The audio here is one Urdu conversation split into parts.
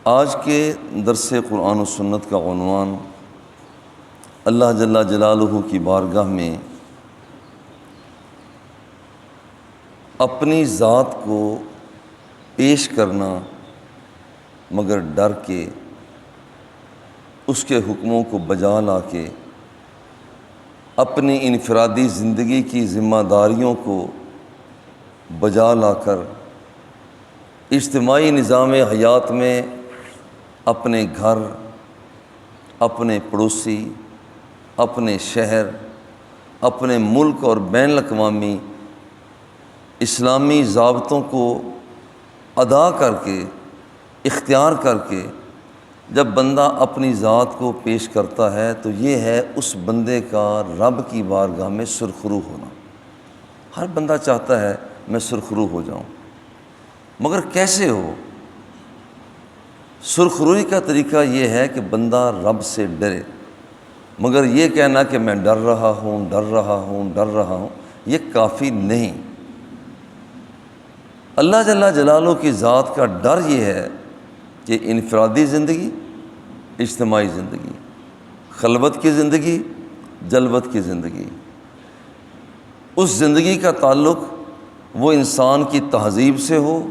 آج کے درس قرآن و سنت کا عنوان اللہ جل جلالہ کی بارگاہ میں اپنی ذات کو پیش کرنا مگر ڈر کے، اس کے حکموں کو بجا لا کے، اپنی انفرادی زندگی کی ذمہ داریوں کو بجا لا کر اجتماعی نظام حیات میں اپنے گھر، اپنے پڑوسی، اپنے شہر، اپنے ملک اور بین الاقوامی اسلامی ضابطوں کو ادا کر کے، اختیار کر کے جب بندہ اپنی ذات کو پیش کرتا ہے تو یہ ہے اس بندے کا رب کی بارگاہ میں سرخرو ہونا۔ ہر بندہ چاہتا ہے میں سرخرو ہو جاؤں، مگر کیسے ہو؟ سرخروئی کا طریقہ یہ ہے کہ بندہ رب سے ڈرے، مگر یہ کہنا کہ میں ڈر رہا ہوں ڈر رہا ہوں ڈر رہا ہوں یہ کافی نہیں۔ اللہ جل جلالہ کی ذات کا ڈر یہ ہے کہ انفرادی زندگی، اجتماعی زندگی، خلوت کی زندگی، جلوت کی زندگی، اس زندگی کا تعلق وہ انسان کی تہذیب سے ہو،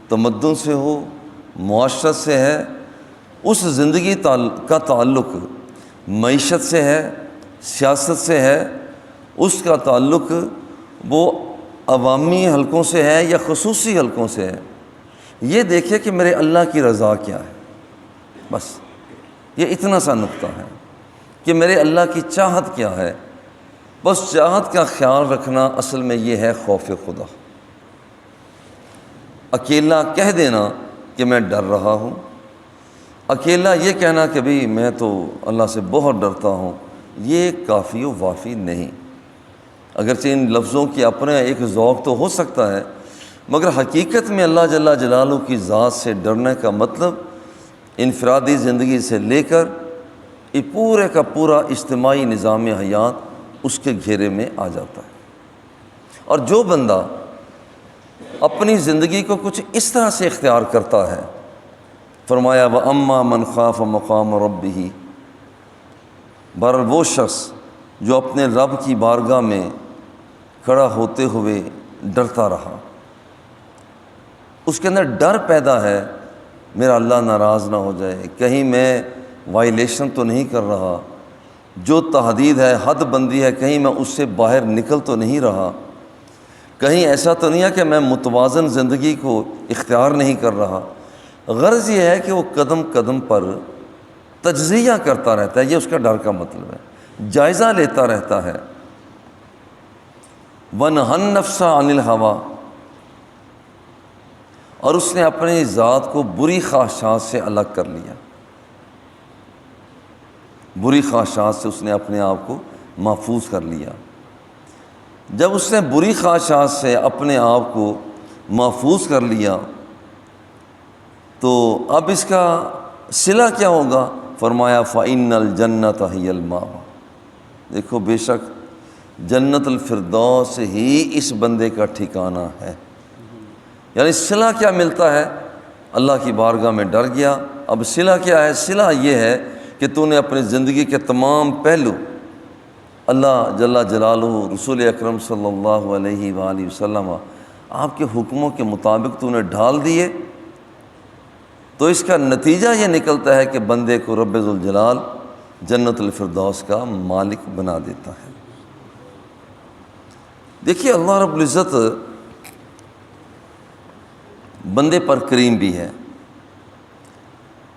تمدن سے ہو، معاشرت سے ہے، اس زندگی کا تعلق معیشت سے ہے، سیاست سے ہے، اس کا تعلق وہ عوامی حلقوں سے ہے یا خصوصی حلقوں سے ہے۔ یہ دیکھے کہ میرے اللہ کی رضا کیا ہے، بس یہ اتنا سا نقطہ ہے کہ میرے اللہ کی چاہت کیا ہے۔ بس چاہت کا خیال رکھنا اصل میں یہ ہے خوف خدا۔ اکیلا کہہ دینا کہ میں ڈر رہا ہوں، اکیلا یہ کہنا کہ بھئی میں تو اللہ سے بہت ڈرتا ہوں، یہ کافی و وافی نہیں۔ اگرچہ ان لفظوں کی اپنے ایک ذوق تو ہو سکتا ہے، مگر حقیقت میں اللہ جل جلالہ کی ذات سے ڈرنے کا مطلب انفرادی زندگی سے لے کر یہ پورے کا پورا اجتماعی نظام حیات اس کے گھیرے میں آ جاتا ہے۔ اور جو بندہ اپنی زندگی کو کچھ اس طرح سے اختیار کرتا ہے، فرمایا وَأَمَّا مَنْ خَافَ مَقَامَ رَبِّهِ، بر وہ شخص جو اپنے رب کی بارگاہ میں کھڑا ہوتے ہوئے ڈرتا رہا، اس کے اندر ڈر پیدا ہے میرا اللہ ناراض نہ ہو جائے، کہیں میں وائلیشن تو نہیں کر رہا، جو تحدید ہے، حد بندی ہے، کہیں میں اس سے باہر نکل تو نہیں رہا، کہیں ایسا تو نہیں ہے کہ میں متوازن زندگی کو اختیار نہیں کر رہا۔ غرض یہ ہے کہ وہ قدم قدم پر تجزیہ کرتا رہتا ہے، یہ اس کا ڈر کا مطلب ہے، جائزہ لیتا رہتا ہے۔ وَنَهَى النَّفْسَ عَنِ الْهَوَىٰ، اور اس نے اپنی ذات کو بری خواہشات سے الگ کر لیا، بری خواہشات سے اس نے اپنے آپ کو محفوظ کر لیا۔ جب اس نے بری خواہشات سے اپنے آپ کو محفوظ کر لیا تو اب اس کا صلہ کیا ہوگا؟ فرمایا فَإِنَّ الْجَنَّةَ هِيَ الْمَأْوَىٰ، دیکھو بے شک جنت الفردوس ہی اس بندے کا ٹھکانہ ہے۔ یعنی صلہ کیا ملتا ہے؟ اللہ کی بارگاہ میں ڈر گیا، اب صلہ کیا ہے؟ صلہ یہ ہے کہ تو نے اپنی زندگی کے تمام پہلو اللہ جل جلالہ، رسول اکرم صلی اللہ علیہ وآلہ وسلم آپ کے حکموں کے مطابق تو نے ڈھال دیے، تو اس کا نتیجہ یہ نکلتا ہے کہ بندے کو رب ذوالجلال جنت الفردوس کا مالک بنا دیتا ہے۔ دیکھیے اللہ رب العزت بندے پر کریم بھی ہے،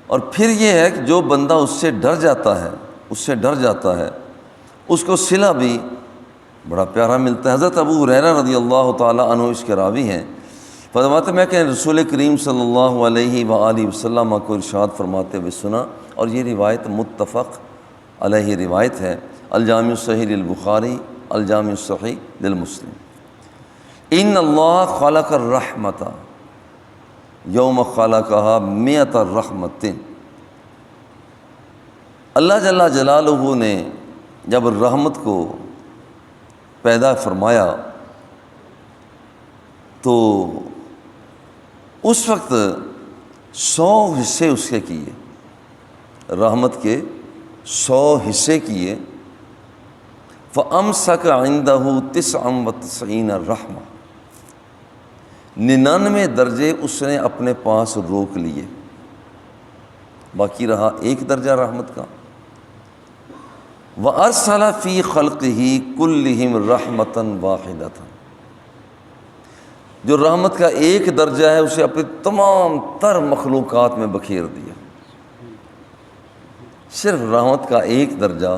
اور پھر یہ ہے کہ جو بندہ اس سے ڈر جاتا ہے اس کو صلہ بھی بڑا پیارا ملتا ہے۔ حضرت ابو ہریرہ رضی اللہ تعالی عنہ اس کے راوی ہیں، فرماتے ہیں کہ رسول کریم صلی اللہ علیہ وآلہ وسلم کو ارشاد فرماتے ہوئے سنا، اور یہ روایت متفق علیہ روایت ہے، الجامع الصحیح للبخاری، الجامع الصحیح للمسلم۔ ان اللہ خلق الرحمۃ یوم خلقہا مئۃ الرحمۃ، اللہ جل جلالہ نے جب رحمت کو پیدا فرمایا تو اس وقت 100 حصے اس کے کیے، رحمت کے 100 حصے کیے، فَأَمْسَكَ عِنْدَهُ 99 رحمہ، 99 درجے اس نے اپنے پاس روک لیے، باقی رہا ایک درجہ رحمت کا۔ وَأَرْسَلَ فِي خَلْقِهِ كُلِّهِمْ رَحْمَةً وَاحِدَةً، جو رحمت کا ایک درجہ ہے اسے اپنی تمام تر مخلوقات میں بکھیر دیا۔ صرف رحمت کا ایک درجہ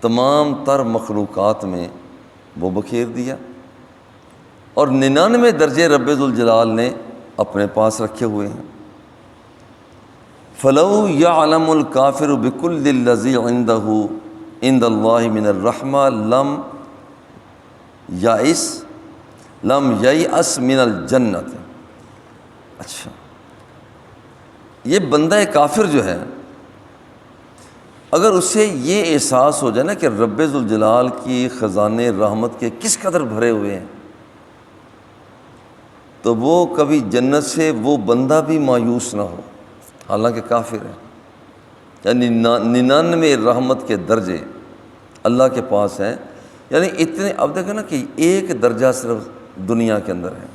تمام تر مخلوقات میں وہ بکھیر دیا، اور 99 درجے رب ذوالجلال نے اپنے پاس رکھے ہوئے ہیں۔ فَلَوْ يَعْلَمُ الْكَافِرُ بِكُلِّ الَّذِي عِنْدَهُ عِنْدَ اللَّهِ مِنَ الرَّحْمَةِ لَمْ يَيْأَسْ مِنَ الْجَنَّةِ۔ اچھا، یہ بندہ کافر جو ہے، اگر اسے یہ احساس ہو جائے نا کہ رب ذوالجلال کی خزانے رحمت کے کس قدر بھرے ہوئے ہیں، تو وہ کبھی جنت سے وہ بندہ بھی مایوس نہ ہو، حالانکہ کافر ہے۔ یعنی 99 رحمت کے درجے اللہ کے پاس ہیں، یعنی اتنے، اب دیکھو نا کہ ایک درجہ صرف دنیا کے اندر ہے،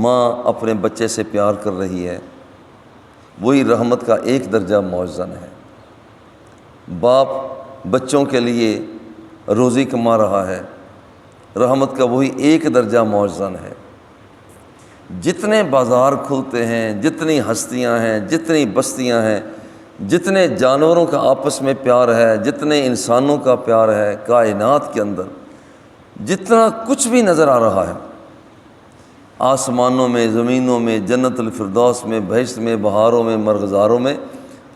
ماں اپنے بچے سے پیار کر رہی ہے، وہی رحمت کا ایک درجہ معزن ہے۔ باپ بچوں کے لیے روزی کما رہا ہے، رحمت کا وہی ایک درجہ معزن ہے۔ جتنے بازار کھلتے ہیں، جتنی ہستیاں ہیں، جتنی بستیاں ہیں، جتنے جانوروں کا آپس میں پیار ہے، جتنے انسانوں کا پیار ہے کائنات کے اندر، جتنا کچھ بھی نظر آ رہا ہے، آسمانوں میں، زمینوں میں، جنت الفردوس میں، بہشت میں، بہاروں میں، مرغزاروں میں،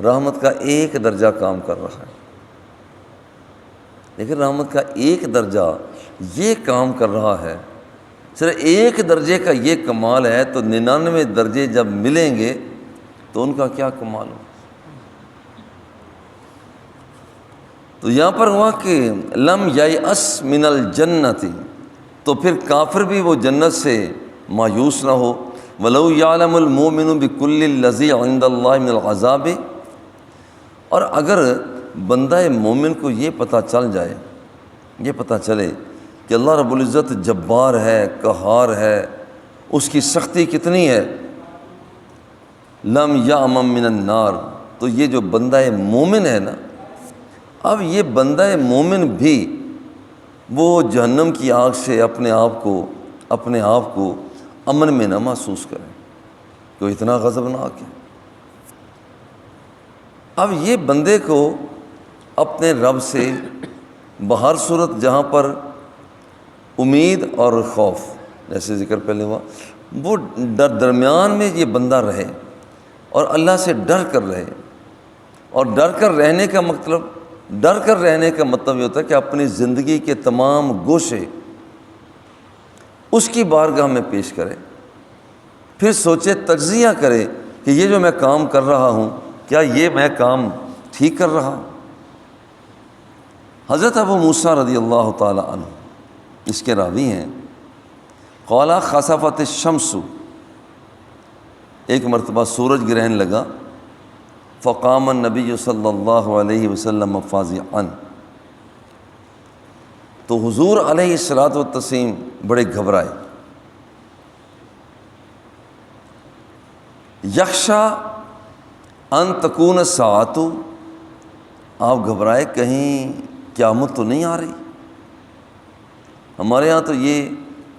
رحمت کا ایک درجہ کام کر رہا ہے۔ لیکن رحمت کا ایک درجہ یہ کام کر رہا ہے، صرف ایک درجے کا یہ کمال ہے، تو 99 درجے جب ملیں گے تو ان کا کیا کمال ہو۔ تو یہاں پر ہوا کہ لم ییأس من الجنت، تو پھر کافر بھی وہ جنت سے مایوس نہ ہو۔ وَلَوْ يَعْلَمُ الْمُؤْمِنُ بِكُلِّ الَّذِي عِنْدَ اللَّهِ مِنَ الْعَذَابِ، اور اگر بندہ مومن کو یہ پتہ چل جائے، یہ پتہ چلے کہ اللہ رب العزت جبار ہے، قہار ہے، اس کی سختی کتنی ہے، لم یأمن من النار، تو یہ جو بندہ مومن ہے نا، اب یہ بندہ مومن بھی وہ جہنم کی آگ سے اپنے آپ کو امن میں نہ محسوس کرے، کہ وہ اتنا غضبناک ہے۔ اب یہ بندے کو اپنے رب سے بہر صورت جہاں پر امید اور خوف، جیسے ذکر پہلے ہوا، وہ درمیان میں یہ بندہ رہے اور اللہ سے ڈر کر رہے، اور ڈر کر رہنے کا مطلب یہ ہوتا ہے کہ اپنی زندگی کے تمام گوشے اس کی بارگاہ میں پیش کرے، پھر سوچے، تجزیہ کرے کہ یہ جو میں کام کر رہا ہوں، کیا یہ میں کام ٹھیک کر رہا ہوں۔ حضرت ابو موسیٰ رضی اللہ تعالی عنہ اس کے راوی ہیں، قال خسفت الشمس، ایک مرتبہ سورج گرہن لگا، فقام النبی صلی اللہ علیہ وسلم فاضعا، تو حضور علیہ الصلاۃ والتسلیم بڑے گھبرائے، یخشا ان تکون الساعۃ، آپ گھبرائے کہیں قیامت تو نہیں آ رہی۔ ہمارے ہاں تو یہ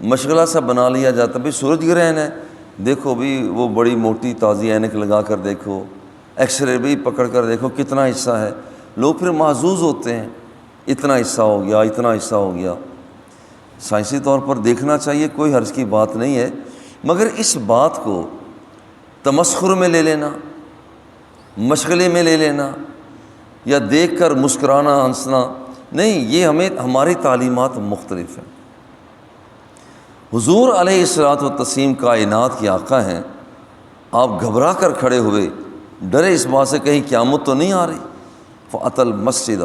مشغلہ سا بنا لیا جاتا ہے، بھئی سورج گرہن ہے، دیکھو بھی وہ بڑی موٹی تازی عینک لگا کر دیکھو، ایکس رے بھی پکڑ کر دیکھو کتنا حصہ ہے، لوگ پھر محظوظ ہوتے ہیں، اتنا حصہ ہو گیا، اتنا حصہ ہو گیا۔ سائنسی طور پر دیکھنا چاہیے، کوئی حرج کی بات نہیں ہے، مگر اس بات کو تمسخر میں لے لینا، مشغلے میں لے لینا، یا دیکھ کر مسکرانا، ہنسنا نہیں، یہ ہماری تعلیمات مختلف ہیں۔ حضور علیہ الصلاۃ والتسلیم کائنات کے آقا ہیں، آپ گھبرا کر کھڑے ہوئے، ڈرے اس بات سے کہیں قیامت تو نہیں آ رہی۔ فأتی المسجد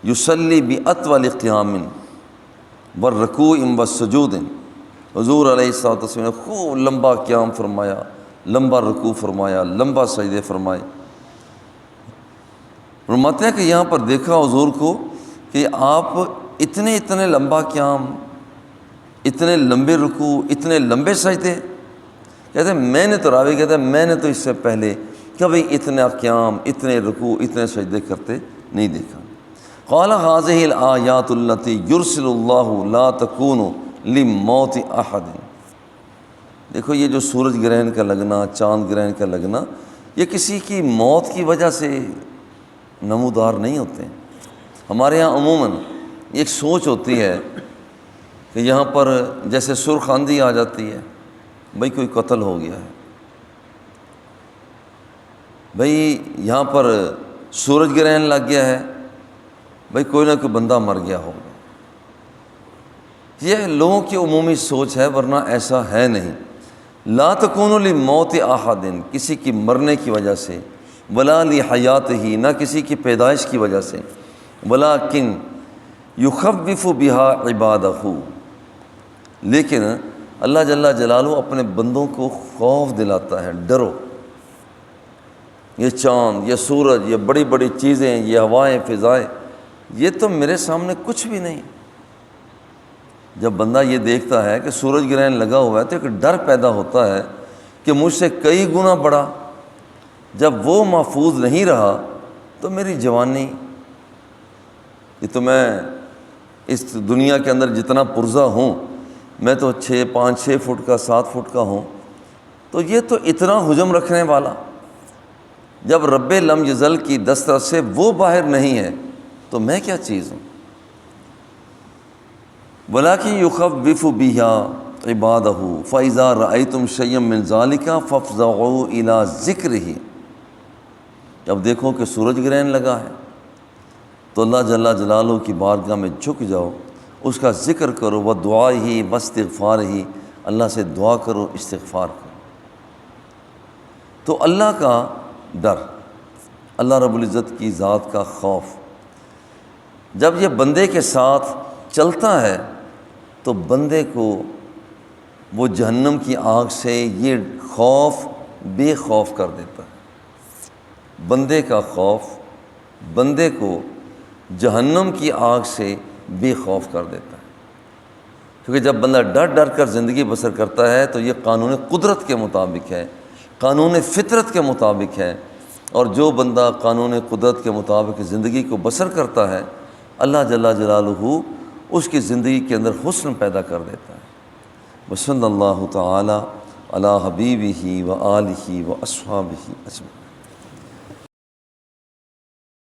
یصلی بأطول قیام والرکوع والسجود، حضور علیہ الصلوۃ والسلام نے خوب لمبا قیام فرمایا، لمبا رکوع فرمایا، لمبا سجدے فرمائے۔ فرماتے ہیں کہ یہاں پر دیکھا حضور کو کہ آپ اتنے لمبا قیام، اتنے لمبے رکوع، اتنے لمبے سجدے۔ کہتے ہیں میں نے تو راوی کہتا ہے میں نے تو اس سے پہلے کبھی اتنا قیام، اتنے رکوع، اتنے سجدے کرتے نہیں دیکھا۔ قال هذه الآیات التي یرسل اللہ لا تکون لموت احد۔ دیکھو یہ جو سورج گرہن کا لگنا، چاند گرہن کا لگنا، یہ کسی کی موت کی وجہ سے نمودار نہیں ہوتے ہیں۔ ہمارے ہاں عموماً ایک سوچ ہوتی ہے کہ یہاں پر جیسے سرخ آندھی آ جاتی ہے، بھئی کوئی قتل ہو گیا ہے، بھئی یہاں پر سورج گرہن لگ گیا ہے، بھئی کوئی نہ کوئی بندہ مر گیا ہوگا۔ یہ لوگوں کی عمومی سوچ ہے، ورنہ ایسا ہے نہیں۔ لا تکون لموت احد، کسی کی مرنے کی وجہ سے، ولا لحیاتہ، نہ کسی کی پیدائش کی وجہ سے، ولکن یخوف بہا عبادہ، لیکن اللہ جل جلالہ اپنے بندوں کو خوف دلاتا ہے، ڈرو۔ یہ چاند، یہ سورج، یہ بڑی بڑی چیزیں، یہ ہوائیں، فضائیں، یہ تو میرے سامنے کچھ بھی نہیں۔ جب بندہ یہ دیکھتا ہے کہ سورج گرہن لگا ہوا ہے تو ایک ڈر پیدا ہوتا ہے کہ مجھ سے کئی گنا بڑا، جب وہ محفوظ نہیں رہا تو میری جوانی، یہ تو میں اس دنیا کے اندر جتنا پرزہ ہوں، میں تو 5-6 فٹ کا، 7 فٹ کا ہوں، تو یہ تو اتنا حجم رکھنے والا، جب رب لم یزل کی دسترس سے وہ باہر نہیں ہے تو میں کیا چیز ہوں۔ وَلَٰكِن يُخَوِّفُ بِهَا عِبَادَهُ فَإِذَا رَأَيْتُمْ شَيْئًا مِّن ذَلِكَ فَافْزَعُوا إِلَىٰ ذِكْرِهِ۔ جب دیکھو کہ سورج گرہن لگا ہے تو اللہ جل جلالہ کی بارگاہ میں جھک جاؤ، اس کا ذکر کرو، وَدُعَائِهِ وَاسْتِغْفَارِهِ، اللہ سے دعا کرو، استغفار کرو۔ تو اللہ کا ڈر، اللہ رب العزت کی ذات کا خوف جب یہ بندے کے ساتھ چلتا ہے تو بندے کو وہ جہنم کی آگ سے یہ خوف بے خوف کر دیتا ہے۔ بندے کا خوف بندے کو جہنم کی آگ سے بے خوف کر دیتا ہے، کیونکہ جب بندہ ڈر ڈر کر زندگی بسر کرتا ہے تو یہ قانون قدرت کے مطابق ہے، قانون فطرت کے مطابق ہے، اور جو بندہ قانون قدرت کے مطابق زندگی کو بسر کرتا ہے، اللہ جل جلالہ اس کی زندگی کے اندر حسن پیدا کر دیتا ہے۔ وصلی اللہ تعالی علی حبیبہ و آلہ و اصحابہ اجمعین۔